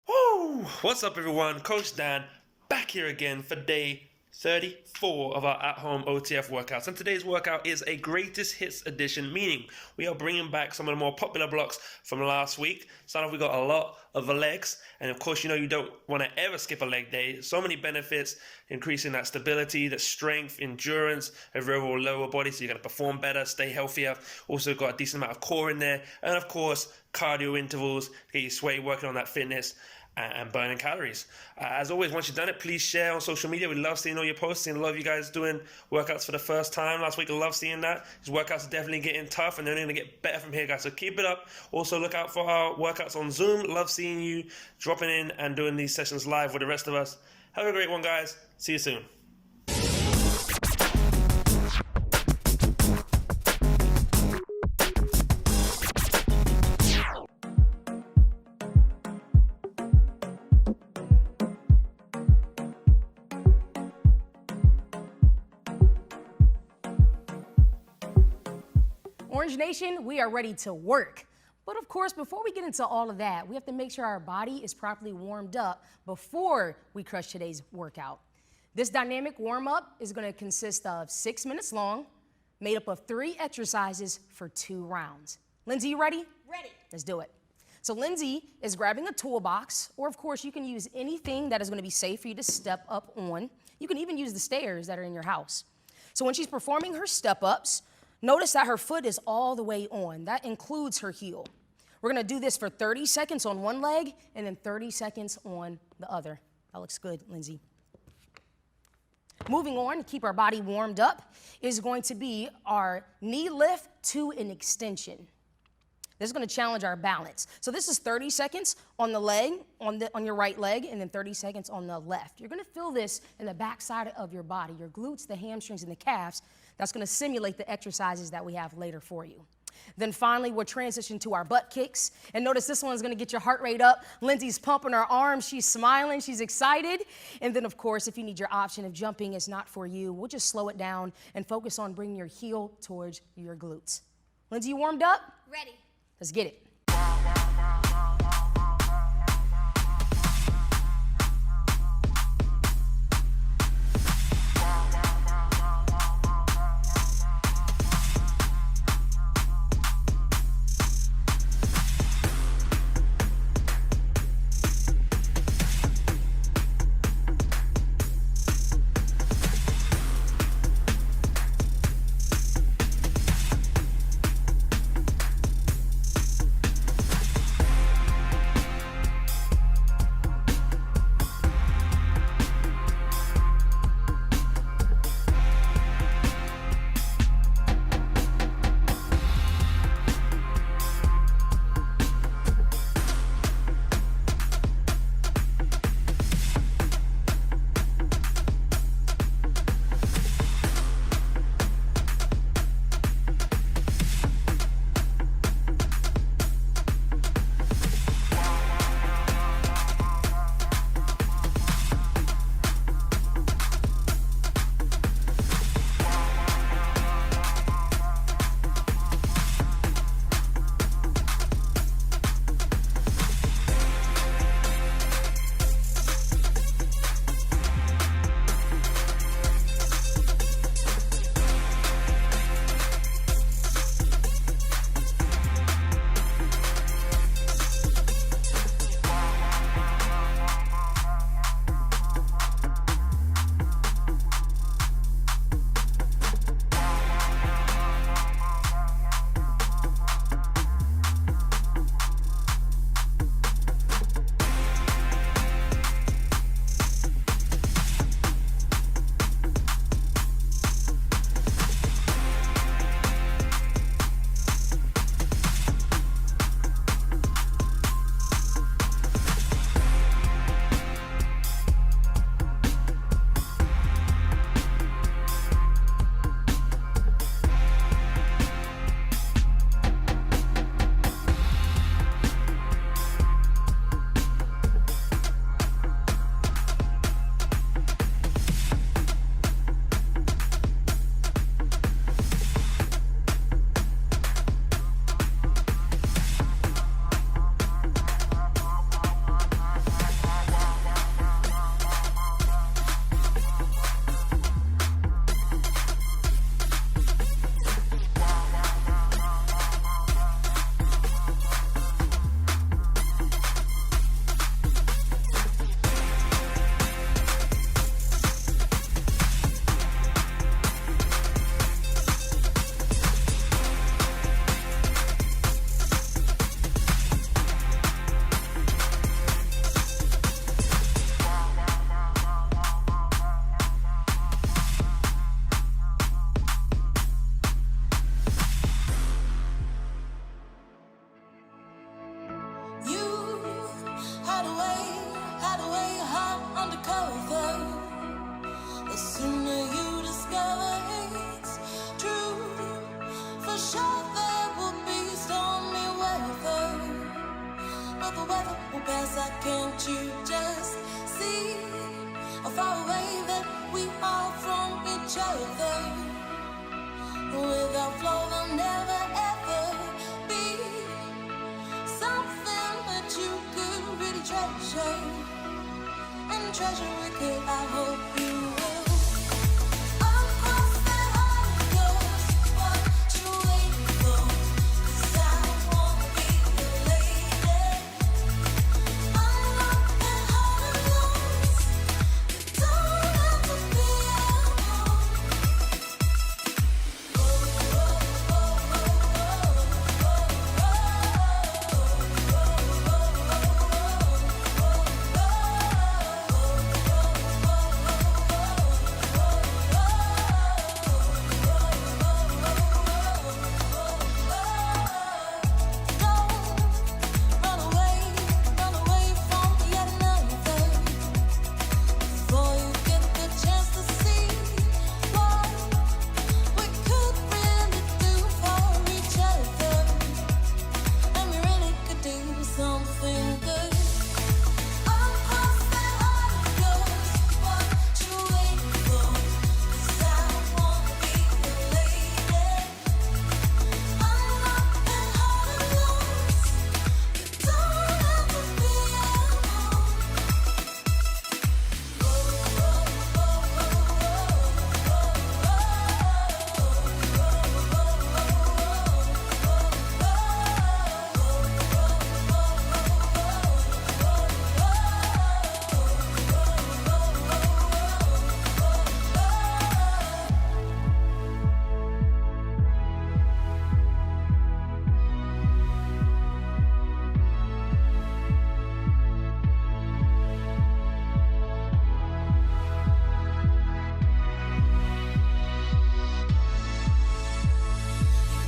Woo! What's up, everyone? Coach Dan back here again for day 34 of our at-home OTF workouts. And today's workout is a greatest hits edition, meaning we are bringing back some of the more popular blocks from last week. Starting off, we got a lot of the legs. And of course, you don't want to ever skip a leg day. So many benefits, increasing that stability, the strength, endurance of your overall lower body. So you're going to perform better, stay healthier. Also got a decent amount of core in there. And of course, cardio intervals to get you sweaty, working on that fitness and burning calories. As always, once you've done it, please share on social media. We love seeing all your posts and love you guys doing workouts for the first time last week. I love seeing that. These workouts are definitely getting tough and they're only going to get better from here, guys. So keep it up. Also, look out for our workouts on Zoom. Love seeing you dropping in and doing these sessions live with the rest of us. Have a great one, guys. See you soon. Orange Nation, we are ready to work. But of course, before we get into all of that, we have to make sure our body is properly warmed up before we crush today's workout. This dynamic warm-up is going to consist of 6 minutes long, made up of 3 exercises for 2 rounds. Lindsay, you ready? Ready. Let's do it. So Lindsay is grabbing a toolbox, or of course, you can use anything that is going to be safe for you to step up on. You can even use the stairs that are in your house. So when she's performing her step-ups, notice that her foot is all the way on. That includes her heel. We're gonna do this for 30 seconds on one leg and then 30 seconds on the other. That looks good, Lindsay. Moving on, to keep our body warmed up, is going to be our knee lift to an extension. This is gonna challenge our balance. So this is 30 seconds on the leg, on your right leg, and then 30 seconds on the left. You're gonna feel this in the back side of your body, your glutes, the hamstrings, and the calves. That's gonna simulate the exercises that we have later for you. Then finally, we'll transition to our butt kicks. And notice this one's gonna get your heart rate up. Lindsay's pumping her arms, she's smiling, she's excited. And then of course, if you need your option of jumping is not for you, we'll just slow it down and focus on bringing your heel towards your glutes. Lindsay, you warmed up? Ready. Let's get it. cover, the sooner you discover it's true. For sure there will be stormy weather, but the weather will pass. Can't you just see how far away that we are from each other? Without flow there'll never ever be something that you could really treasure, and treasure it could. I hope you will. Across that heart of yours, what you waiting for? 'Cause I wanna be your lady. Unlock that heart of yours. You don't have to be alone. Run away from yet another, before you get the chance to see what we could really do for each other, and we really could do something good. Across that heart of yours, what you waiting for? 'Cause I wanna be your lady. Unlock that heart of yours. You don't have to be alone.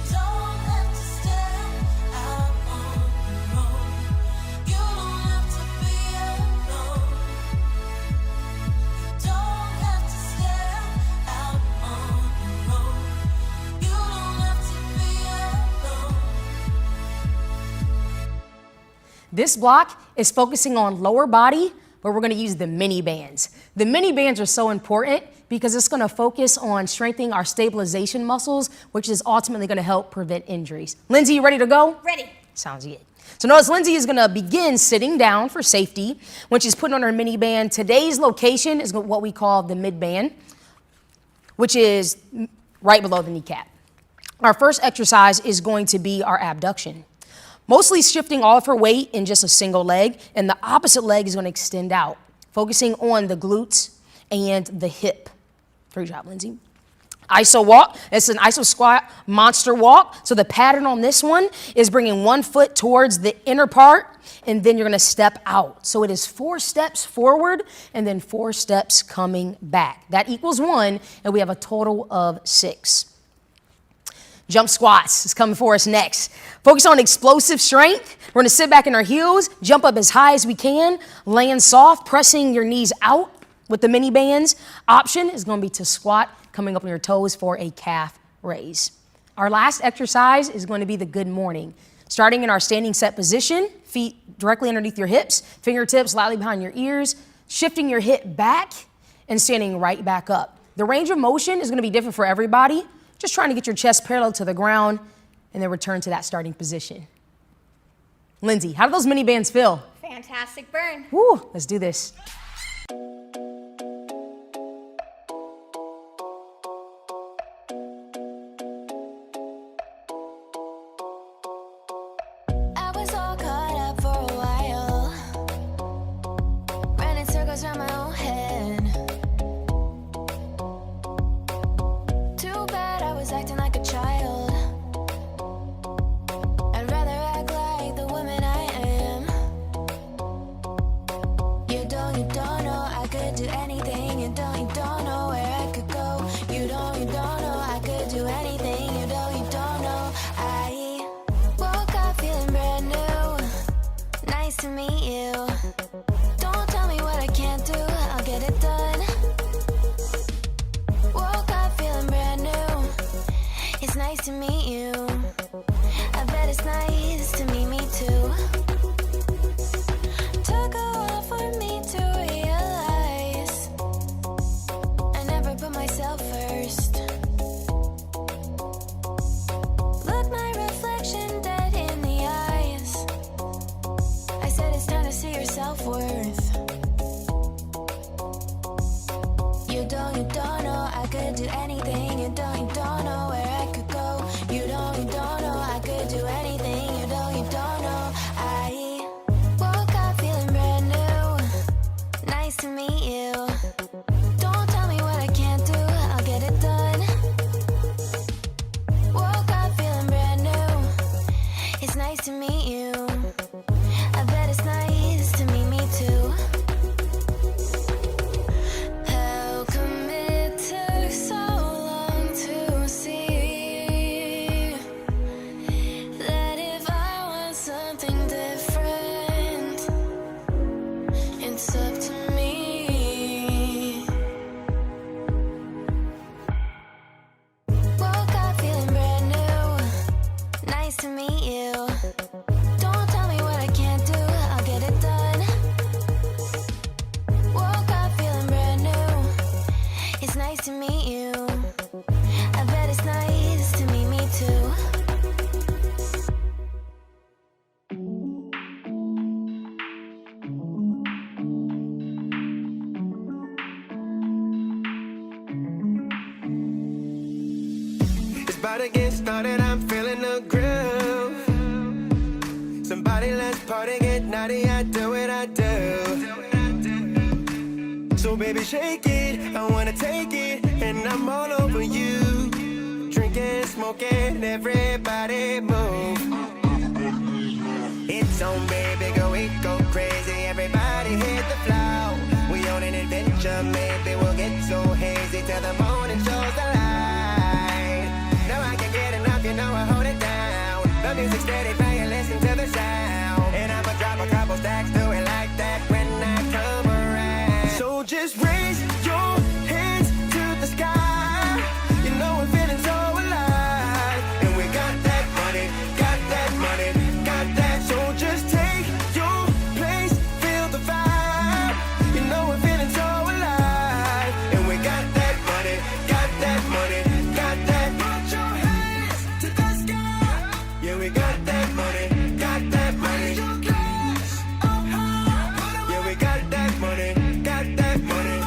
Don't have to step out on your own. You don't have to be alone. Don't have to step out on your own. You don't have to be alone. This block is focusing on lower body, but we're going to use the mini bands. The mini bands are so important because it's going to focus on strengthening our stabilization muscles, which is ultimately going to help prevent injuries. Lindsay, you ready to go? Ready. Sounds good. So notice Lindsay is going to begin sitting down for safety when she's putting on her mini band. Today's location is what we call the mid band, which is right below the kneecap. Our first exercise is going to be our abduction. Mostly shifting all of her weight in just a single leg, and the opposite leg is going to extend out, focusing on the glutes and the hip. Great job, Lindsay. ISO walk, it's an ISO squat monster walk. So the pattern on this one is bringing one foot towards the inner part, and then you're going to step out. So it is 4 steps forward and then 4 steps coming back. That equals 1, and we have a total of 6. Jump squats is coming for us next. Focus on explosive strength. We're going to sit back in our heels, jump up as high as we can, land soft, pressing your knees out with the mini bands. Option is going to be to squat, coming up on your toes for a calf raise. Our last exercise is going to be the good morning. Starting in our standing set position, feet directly underneath your hips, fingertips lightly behind your ears, shifting your hip back and standing right back up. The range of motion is going to be different for everybody. Just trying to get your chest parallel to the ground and then return to that starting position. Lindsay, how do those mini bands feel? Fantastic burn. Woo, let's do this. I was all caught up for a while, running circles around my own head. Too bad I was acting like a child. I'd rather act like the woman I am. You don't know I could do anything. You don't know where I could go. You don't know I could do anything. You don't know. I woke up feeling brand new. Nice to meet you. Don't tell me what I can't do. I'll get nice to meet you. I bet it's nice to meet me too. Took a while for me to realize I never put myself first. Look my reflection dead in the eyes. I said it's time to see your self-worth. You don't know I could do anything. You don't know where I could go. You don't know I could do anything. You don't know. I woke up feeling brand new. Nice to meet you. Don't tell me what I can't do. I'll get it done. Woke up feeling brand new. It's nice to meet you. I bet it's nice to meet me too. How come it took so long to see that if I want something different, it's up to me. Woke up feeling brand new. Nice to meet you. Don't tell me what I can't do. I'll get it done. Woke up feeling brand new. It's nice to meet you. I bet it's nice to meet me too. It's about to get started, I'm feeling the groove. Somebody let's party, get naughty, I do what I do. So baby shake it, I wanna take it, and I'm all over you. Drinking, smoking, everybody move. It's on baby, go crazy, everybody hit the floor. We on an adventure, maybe we'll get so hazy till the morning shows the light. No, I can't get enough, you know I hold it down. The music steady playing, listen to the sound. And I'ma drop a couple stacks, do it like that when I come around. So just raise your hands to the sky. You know we're feeling so alive. And we got that money, got that money, got that. So just take your place, feel the vibe. You know we're feeling so alive. And we got that money, got that money, got that. Put your hands to the sky. Yeah, we got that money, got that money. Yeah, we got that money, got that money.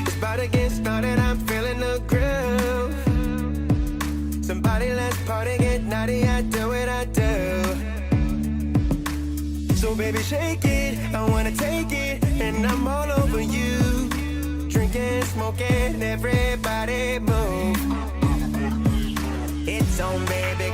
It's about to get started, I'm feeling the groove. Somebody let's party, get naughty, I do what I do. So baby shake it, I wanna take it, and I'm all over you. Drinking, smoking, everybody move. It's on baby,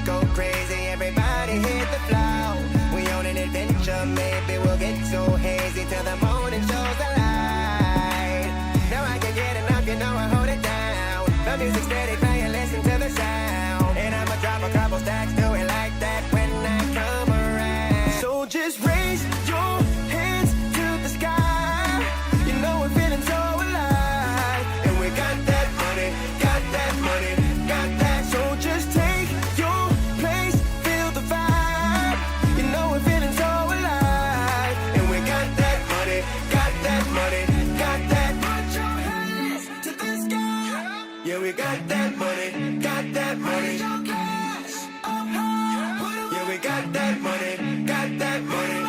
go crazy, everybody hit the floor. We on an adventure, maybe we'll get so hazy till the morning shows the light. No, I can't get enough, you know I hold it down. The music steady playing, listen to the sound. And I'ma drop a couple stacks, do it like that when I come around. So just raise your hands to the sky. You know we're feeling so alive. And we got that money, got that money, got that. So just take your place, feel the vibe. You know we're feeling so alive. And we got that money, got that money, got that. Put your hands to the sky. Yeah, we got that money, got that money. Yeah, we got that money, got that money.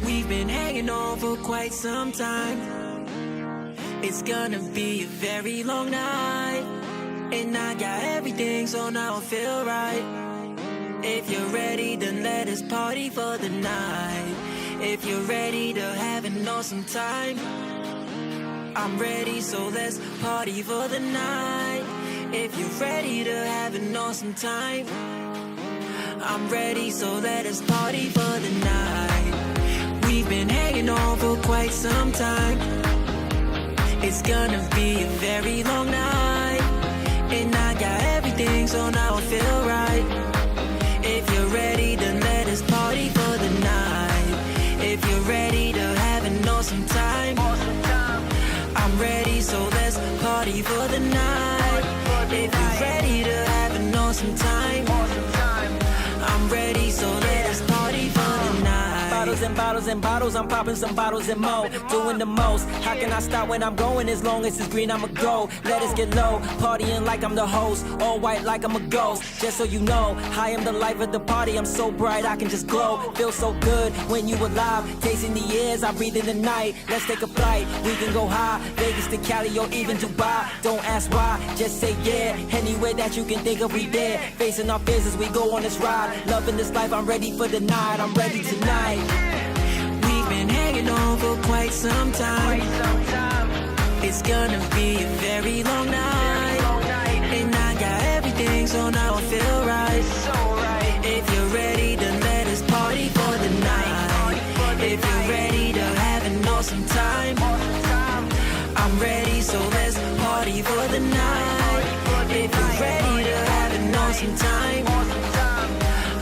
We've been hanging on for quite some time. It's gonna be a very long night. And I got everything, so now I feel right. If you're ready, then let us party for the night. If you're ready to have an awesome time, I'm ready, so let's party for the night. If you're ready to have an awesome time, I'm ready, so let us party for the night. We've been hanging on for quite some time. It's gonna be a very long night. And I got everything, so now I feel right. If you're ready, then let us party for the night. If you're ready to have an awesome time, I'm ready, so let's party for the night. If you're ready, so let us party for the night. Bottles and bottles and bottles, I'm popping some bottles and more. Doing the most, how can I stop when I'm going? As long as it's green, I'ma go. Let us get low, partying like I'm the host. All white like I'm a ghost. Just so you know, I am the life of the party. I'm so bright, I can just glow. Feel so good when you alive. Tasting the airs, I breathe in the night. Let's take a flight, we can go high. Vegas to Cali or even Dubai. Don't ask why, just say yeah. Anywhere that you can think of, we there. Facing our fears as we go on this ride. Loving this life, I'm ready for the night. I'm ready tonight. We've been hanging on for quite some time. It's gonna be a very long night. And I got everything, so now I feel right. If you're ready, then let us party for the night. If you're ready to have an awesome time, I'm ready, so let's party for the night. If you're ready to have an awesome time,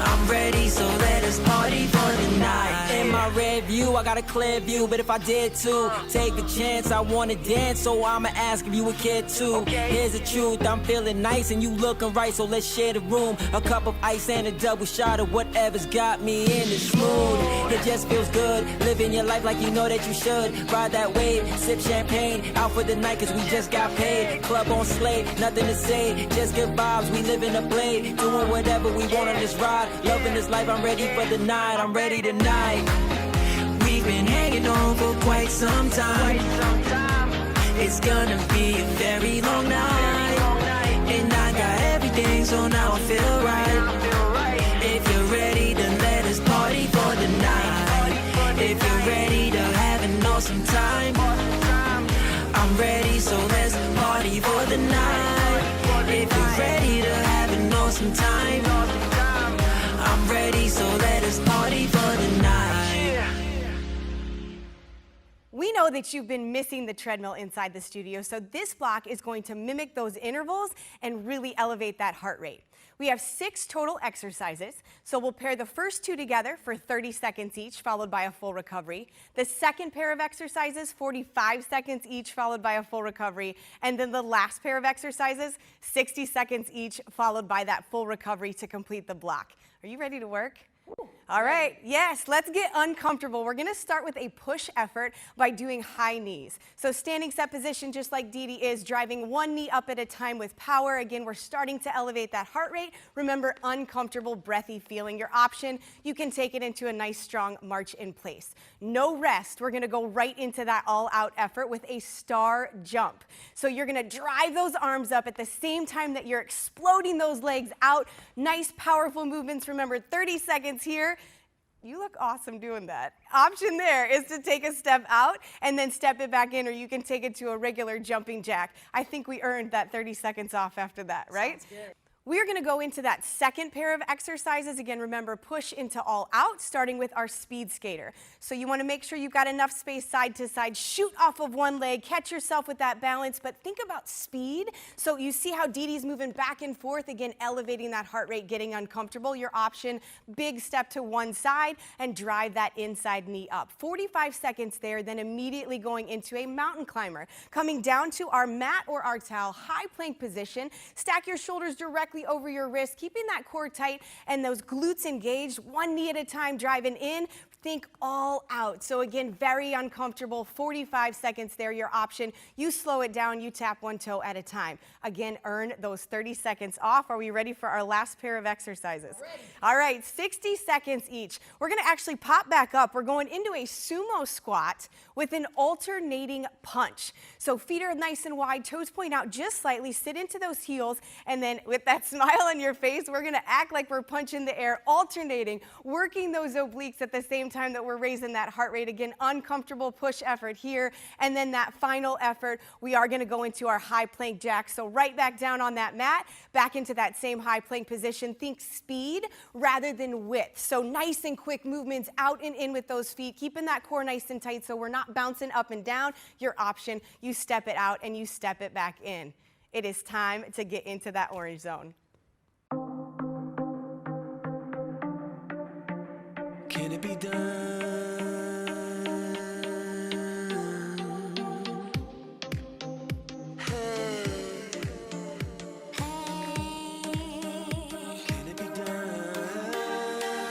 I'm ready, so let us party for the night. In my rear view, I got a clear view, but if I did to take a chance, I wanna dance, so I'ma ask if you would care too. Here's the truth, I'm feeling nice and you looking right, so let's share the room. A cup of ice and a double shot of whatever's got me in this mood. It just feels good, living your life like you know that you should. Ride that wave, sip champagne, out for the night cause we just got paid. Club on Slay, nothing to say, just good vibes, we live in a blade. Doing whatever we want on this ride, loving this life, I'm ready for the night, I'm ready tonight. We've been hanging on for quite some time. It's gonna be a very long night. And I got everything, so now I feel right. If you're ready, then let us party for the night. If you're ready to have an awesome time, I'm ready, so let's party for the night. If you're ready to have an awesome time, I'm ready, so let us party for the night. We know that you've been missing the treadmill inside the studio, so this block is going to mimic those intervals and really elevate that heart rate. We have 6 total exercises, so we'll pair the first 2 together for 30 seconds each, followed by a full recovery. The second pair of exercises, 45 seconds each, followed by a full recovery. And then the last pair of exercises, 60 seconds each, followed by that full recovery to complete the block. Are you ready to work? All right, yes, let's get uncomfortable. We're gonna start with a push effort by doing high knees. So standing set position, just like Dee Dee is, driving one knee up at a time with power. Again, we're starting to elevate that heart rate. Remember, uncomfortable, breathy feeling. Your option, you can take it into a nice, strong march in place. No rest, we're gonna go right into that all-out effort with a star jump. So you're gonna drive those arms up at the same time that you're exploding those legs out. Nice, powerful movements. Remember, 30 seconds here. You look awesome doing that. Option there is to take a step out and then step it back in, or you can take it to a regular jumping jack. I think we earned that 30 seconds off after that, right? Sounds good. We're gonna go into that second pair of exercises. Again, remember, push into all out, starting with our speed skater. So you wanna make sure you've got enough space side to side, shoot off of one leg, catch yourself with that balance, but think about speed. So you see how Dee Dee's moving back and forth, again, elevating that heart rate, getting uncomfortable. Your option, big step to one side and drive that inside knee up. 45 seconds there, then immediately going into a mountain climber. Coming down to our mat or our towel, high plank position, stack your shoulders directly over your wrist, keeping that core tight and those glutes engaged, one knee at a time, driving in. Think all out. So again, very uncomfortable, 45 seconds there, your option. You slow it down, you tap one toe at a time. Again, earn those 30 seconds off. Are we ready for our last pair of exercises? Ready. All right, 60 seconds each. We're gonna actually pop back up. We're going into a sumo squat with an alternating punch. So feet are nice and wide, toes point out just slightly, sit into those heels, and then with that smile on your face, we're gonna act like we're punching the air, alternating, working those obliques at the same time that we're raising that heart rate. Again, uncomfortable push effort here. And then that final effort, we are gonna go into our high plank jack. So right back down on that mat, back into that same high plank position. Think speed rather than width. So nice and quick movements out and in with those feet, keeping that core nice and tight so we're not bouncing up and down. Your option, you step it out and you step it back in. It is time to get into that orange zone. Can it be done? Hey. Can it be done?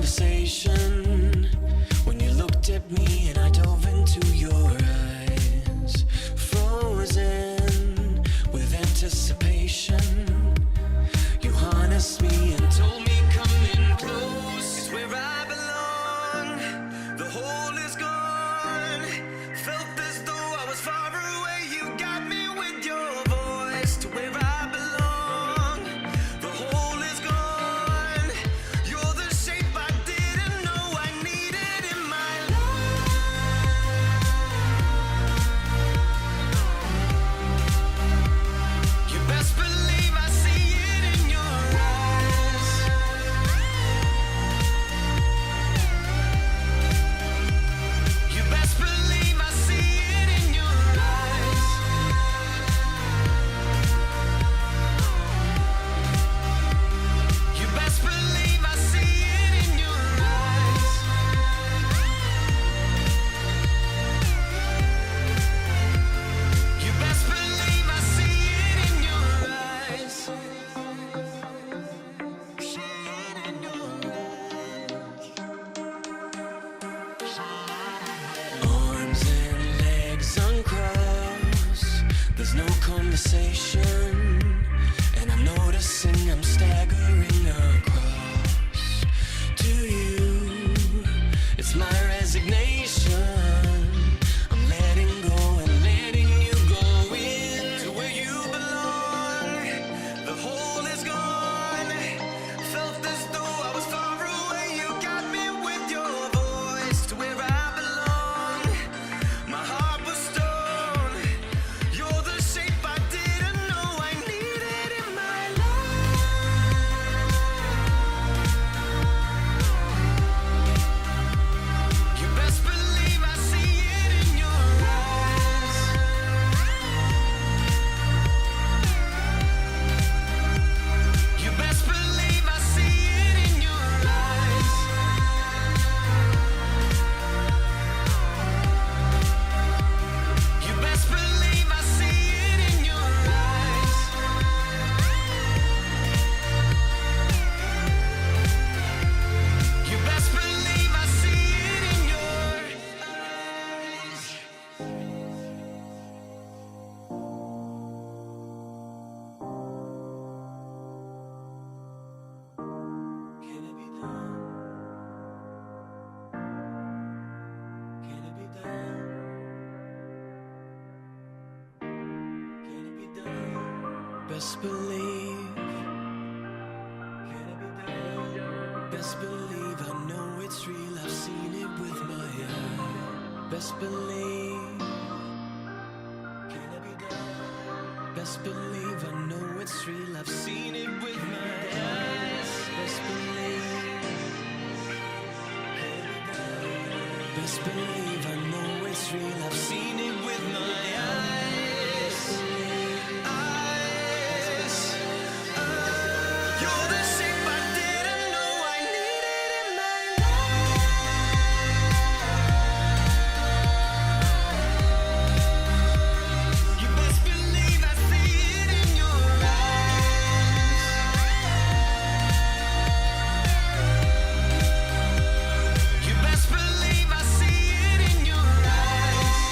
conversation when you looked at me and I dove into your eyes, frozen with anticipation. You harnessed me and told me come in close. It's where I belong. The hole is gone. Felt as though I was far away. You got me with your voice to where I belong. The hole is gone. You're the shape I didn't know I needed in my life. You best believe I see it in your eyes. You best believe I see it in your eyes. You best believe I see it in your eyes. You best believe I see it in your eyes. See it in your arms and legs uncrossed. There's no conversation, and I'm noticing I'm staggering across to you. It's my resignation. I'm letting go and letting you go in to where you belong. The hole is gone. Felt as though I was far away. You got me with your voice to where I belong. My heart was stone. You're the shape I didn't know I needed in my life. You best believe I see it in your eyes. You best believe I see it in your eyes. You best believe I see it in your eyes. You best believe I see it in your eyes. Can it be done? Can it be done? Can it be done? Best believe. Can it be done? Best believe I know it's real. I've seen it with my eyes. Best believe. Can it be done? Best believe I know it's real. I've seen it with my eyes. Best believe. Can it be done? Best believe I know it's real. I've seen it with my eyes. Eyes. You're the shape I didn't know I needed in my life. You best believe I see it in your eyes. You best believe I see it in your eyes.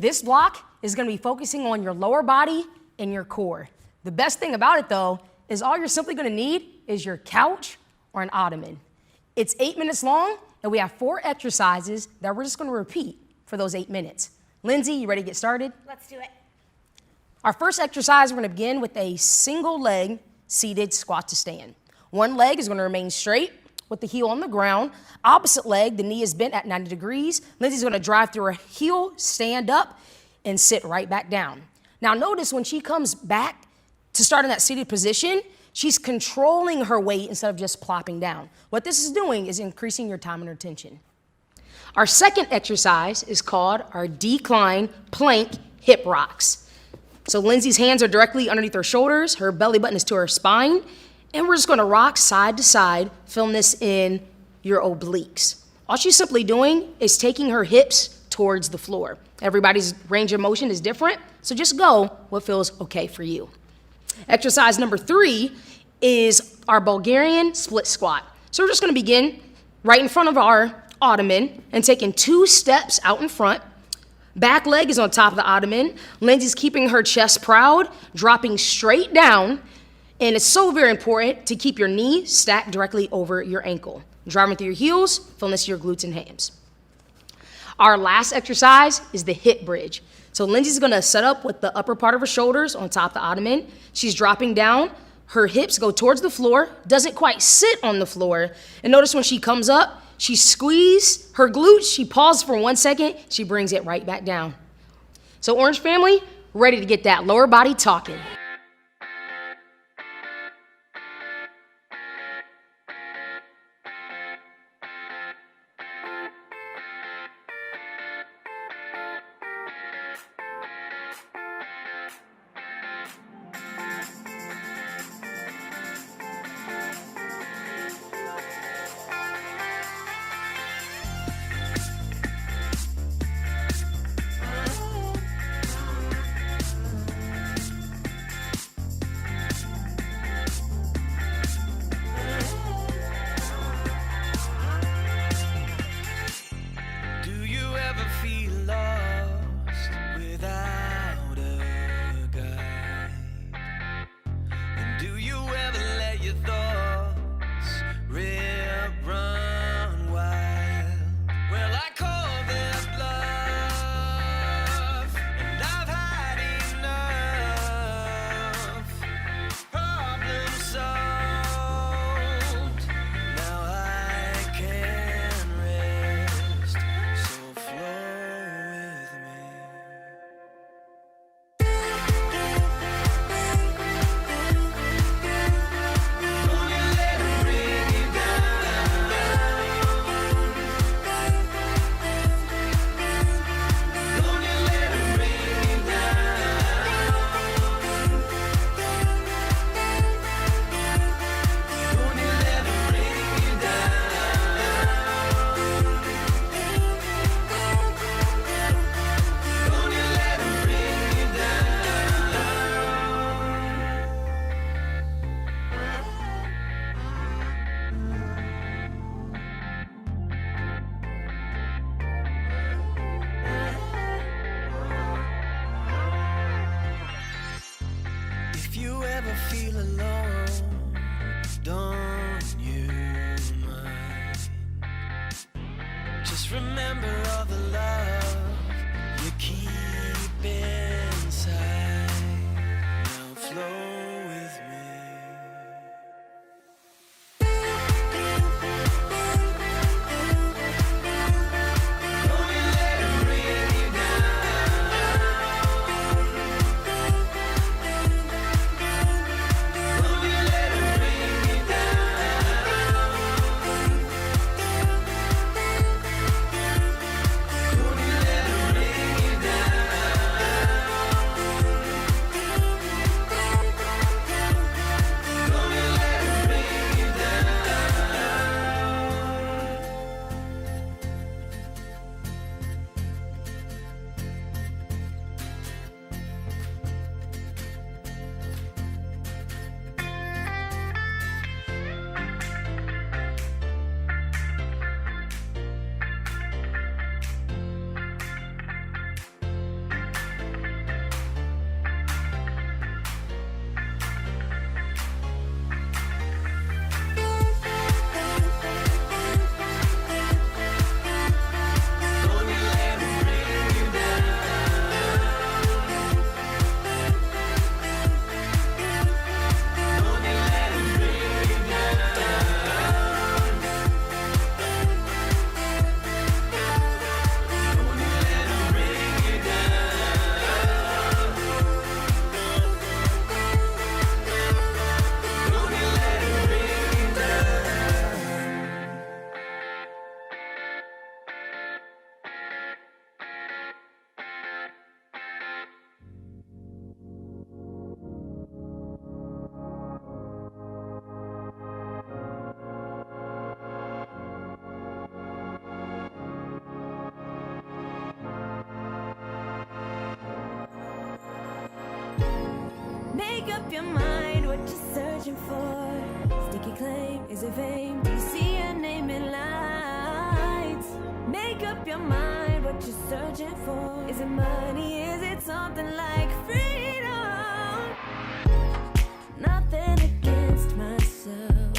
This block is gonna be focusing on your lower body and your core. The best thing about it though is all you're simply gonna need is your couch or an ottoman. It's 8 minutes long and we have 4 exercises that we're just gonna repeat for those 8 minutes. Lindsay, you ready to get started? Let's do it. Our first exercise, we're gonna begin with a single leg seated squat to stand. One leg is gonna remain straight with the heel on the ground. Opposite leg, the knee is bent at 90 degrees. Lindsay's gonna drive through her heel, stand up, and sit right back down. Now notice when she comes back to start in that seated position, she's controlling her weight instead of just plopping down. What this is doing is increasing your time and retention. Our second exercise is called our decline plank hip rocks. So Lindsay's hands are directly underneath her shoulders, her belly button is to her spine, and we're just gonna rock side to side, feeling this in your obliques. All she's simply doing is taking her hips towards the floor. Everybody's range of motion is different, so just go what feels okay for you. Exercise number 3 is our Bulgarian split squat. So we're just gonna begin right in front of our ottoman and taking 2 steps out in front. Back leg is on top of the ottoman. Lindsay's keeping her chest proud, dropping straight down. And it's so very important to keep your knee stacked directly over your ankle. Driving through your heels, feeling this to your glutes and hams. Our last exercise is the hip bridge. So Lindsay's gonna set up with the upper part of her shoulders on top of the ottoman. She's dropping down. Her hips go towards the floor, doesn't quite sit on the floor. And notice when she comes up, she squeezes her glutes, she pauses for 1 second, she brings it right back down. So Orange family, ready to get that lower body talking. Do you ever feel lost without a guide? And do you ever let your thoughts run wild? Well, I call that love, and I've had enough. Problem solved. Now I can rest. So flow with me. Don't you let it bring you down. Don't you let it bring you down. Don't you let it bring you down. Don't you let it bring you down. If you ever feel alone, don't you mind? Just remember all the love you keep inside. Now flow with me. Don't you let it bring you down. Don't you let it bring you down. up your mind, what you're searching for. Sticky claim, is it fame? Do you see your name in lights? Make up your mind, what you're searching for. Is it money? Is it something like freedom? Nothing against myself,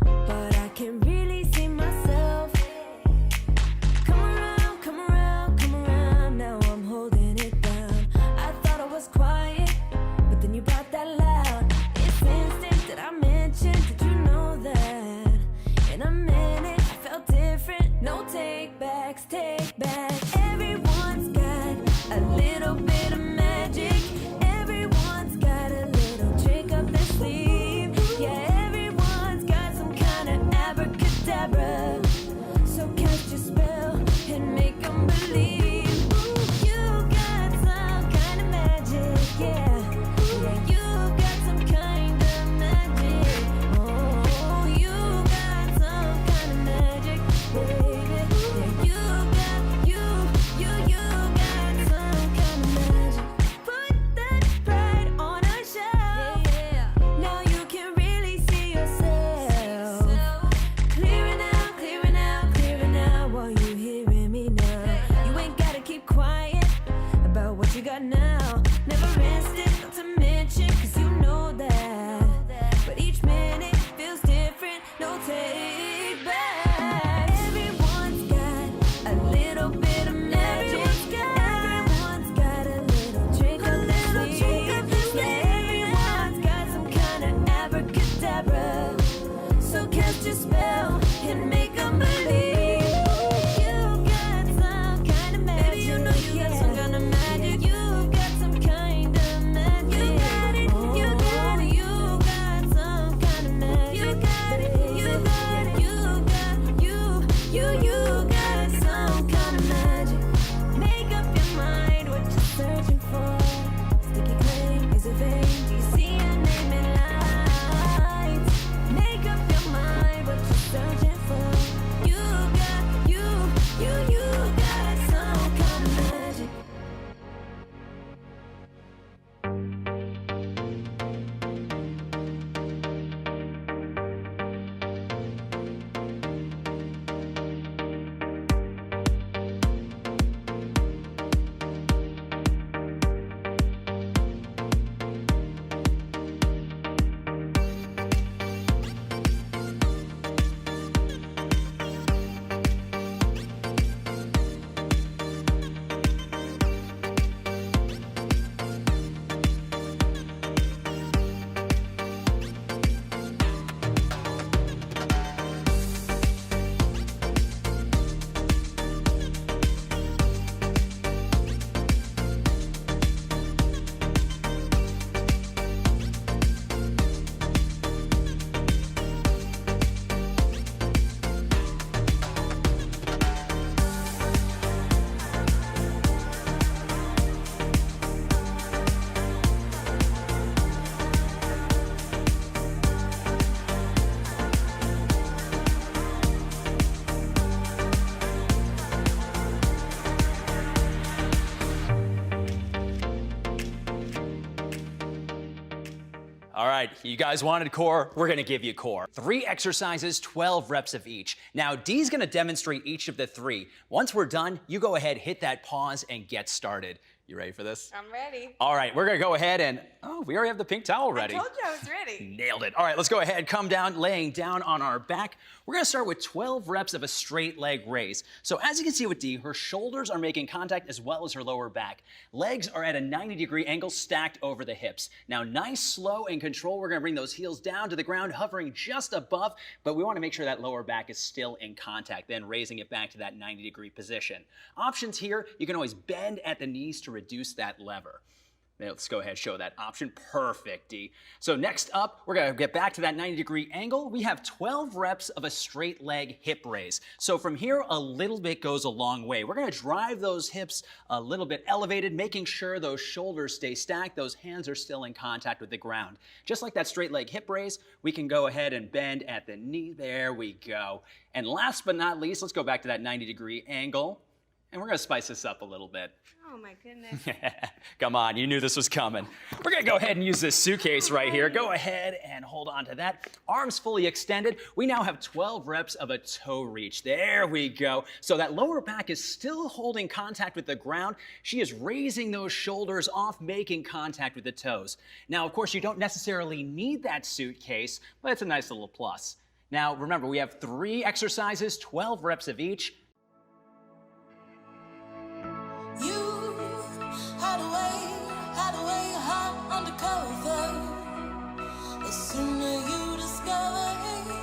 but I can really see myself. Come around, come around, come around. Now I'm holding it down. I thought I was quiet, but then you brought that loud. It's instant that I mentioned. Did you know that? In a minute, I felt different. No take backs, take back. Everyone's got a little bit of magic. Everyone's got a little trick up their sleeve. Yeah, everyone's got some kind of abracadabra. So cast your spell and make them believe. Ooh, you got some kind of magic, yeah. Yeah, you got some kind of magic. Oh, you got some kind of magic, baby. Yeah, you got some kind of magic. Put that pride on a shelf. Yeah. Now you can really see yourself. Clearing out, clearing out, clearing out while you hearing me now. You ain't gotta keep quiet about what you got now. Never rested, not to mention, cause you know that. But each minute feels different, no take back. Everyone's got a little bit of magic. Everyone's got a little trick up their sleeve. Yeah, everyone's got some kind of abracadabra. So cast your spell and make them believe. You got some kind of magic. Baby, you know you got some kind of magic. You got some kind of magic. You got it, you got it. You got some kind of magic. You got it, you got it. You got, you got some kind of magic. Make up your mind, what you're searching for. Sticky claim, is it fame? Do you see your name in lights? Make up your mind, what you're searching for. You got, you got some kind of magic. All right, you guys wanted core, we're gonna give you core. 3 exercises, 12 reps of each. Now, Dee's gonna demonstrate each of the 3. Once we're done, you go ahead, hit that pause, and get started. You ready for this? I'm ready. All right, we're gonna go ahead and, oh, we already have the pink towel ready. I told you I was ready. Nailed it. All right, let's go ahead, come down, laying down on our back. We're gonna start with 12 reps of a straight leg raise. So as you can see with Dee, her shoulders are making contact as well as her lower back. Legs are at a 90-degree angle stacked over the hips. Now, nice, slow, and control. We're gonna bring those heels down to the ground, hovering just above, but we wanna make sure that lower back is still in contact, then raising it back to that 90-degree position. Options here, you can always bend at the knees to reduce that lever. Now, let's go ahead and show that option. Perfect, D. So next up, we're gonna get back to that 90-degree angle. We have 12 reps of a straight leg hip raise. So from here, a little bit goes a long way. We're gonna drive those hips a little bit elevated, making sure those shoulders stay stacked, those hands are still in contact with the ground. Just like that straight leg hip raise, we can go ahead and bend at the knee. There we go. And last but not least, let's go back to that 90-degree angle. And we're gonna spice this up a little bit. Oh my goodness. Come on, you knew this was coming. We're gonna go ahead and use this suitcase right here. Go ahead and hold on to that. Arms fully extended. We now have 12 reps of a toe reach. There we go. So that lower back is still holding contact with the ground. She is raising those shoulders off, making contact with the toes. Now, of course, you don't necessarily need that suitcase, but it's a nice little plus. Now, remember, we have 3 exercises, 12 reps of each. You hide away, hot undercover. The sooner you discover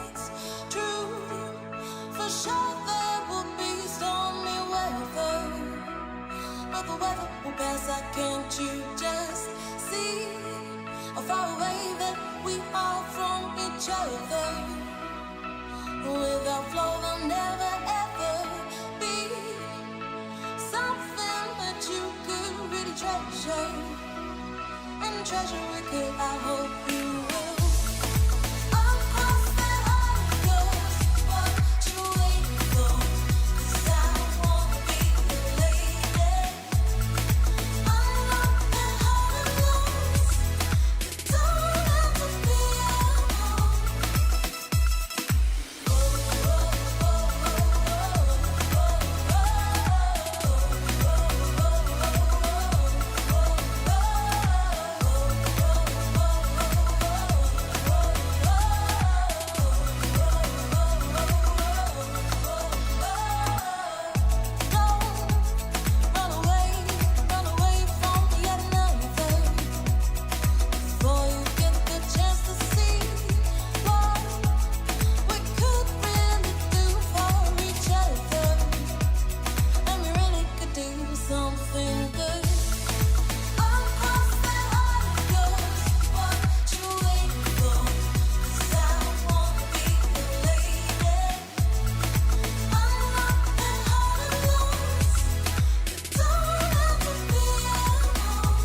it's true, for sure there will be stormy weather. But the weather will pass, can't you just see how far away that we are from each other? Without flow, there'll never ever be something that you could really treasure. And treasure it could, I hope you will. Across the harbors, what you waiting for? 'Cause I wanna be your lady. Unlock the heart of yours. You don't have to be alone. Run away from yet another. Before you get the chance to see what we could really do for each other. And we really could do something good. Across the heart of yours, what you waiting for? 'Cause I wanna be your lady. Unlock the heart of yours. You don't have to be alone.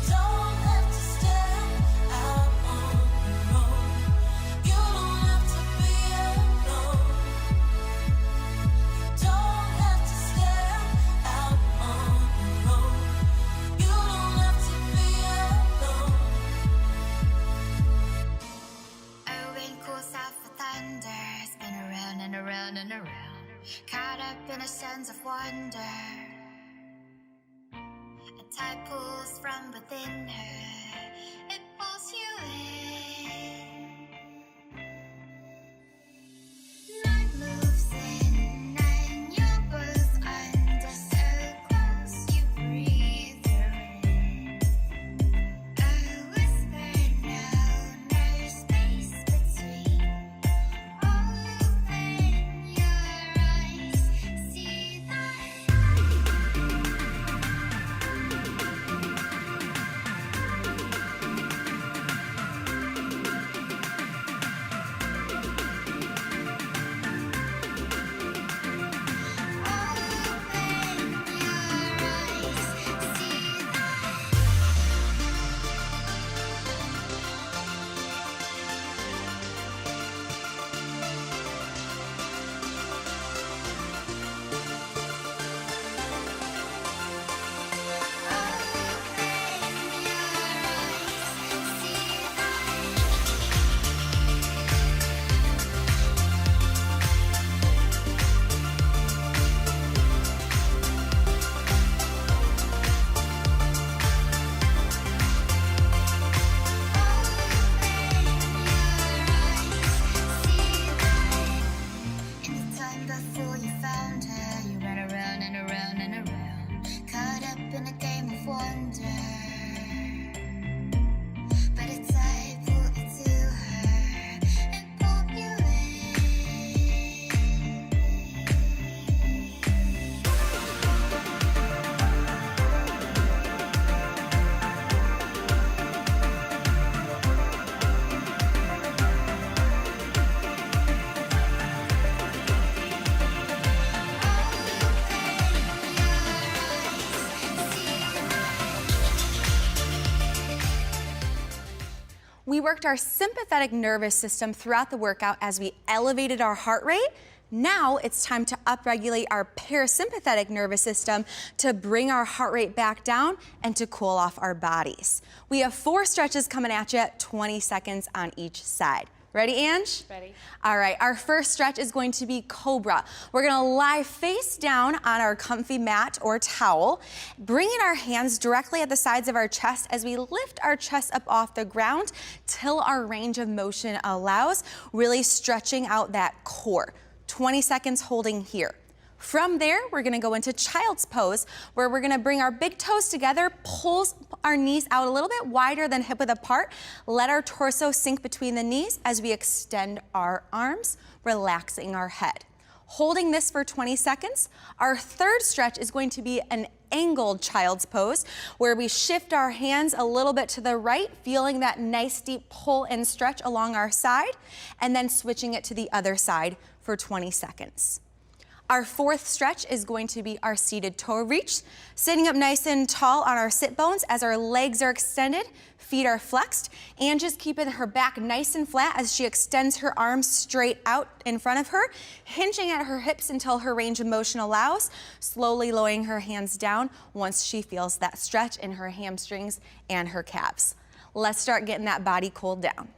Don't have to stand out on your own. You don't have to be alone. Don't have to stand out on your own. You don't have to be alone. Oh, rain calls out for thunder, spin around and around and around, caught up in a sense of wonder. A tide pulls from within her, it pulls you in. Night moves in and you're both under, so close you breathe her in. A whisper, no space between. Open your eyes, see that. in a game of wonder. But it's I pull we worked our sympathetic nervous system throughout the workout as we elevated our heart rate. Now it's time to upregulate our parasympathetic nervous system to bring our heart rate back down and to cool off our bodies. We have 4 stretches coming at you, 20 seconds on each side. Ready, Ange? Ready. All right, our first stretch is going to be Cobra. We're gonna lie face down on our comfy mat or towel, bringing our hands directly at the sides of our chest as we lift our chest up off the ground till our range of motion allows, really stretching out that core. 20 seconds holding here. From there, we're gonna go into child's pose, where we're gonna bring our big toes together, pull our knees out a little bit wider than hip width apart, let our torso sink between the knees as we extend our arms, relaxing our head. Holding this for 20 seconds, our third stretch is going to be an angled child's pose, where we shift our hands a little bit to the right, feeling that nice deep pull and stretch along our side, and then switching it to the other side for 20 seconds. Our fourth stretch is going to be our seated toe reach, sitting up nice and tall on our sit bones as our legs are extended, feet are flexed, and just keeping her back nice and flat as she extends her arms straight out in front of her, hinging at her hips until her range of motion allows, slowly lowering her hands down once she feels that stretch in her hamstrings and her calves. Let's start getting that body cooled down.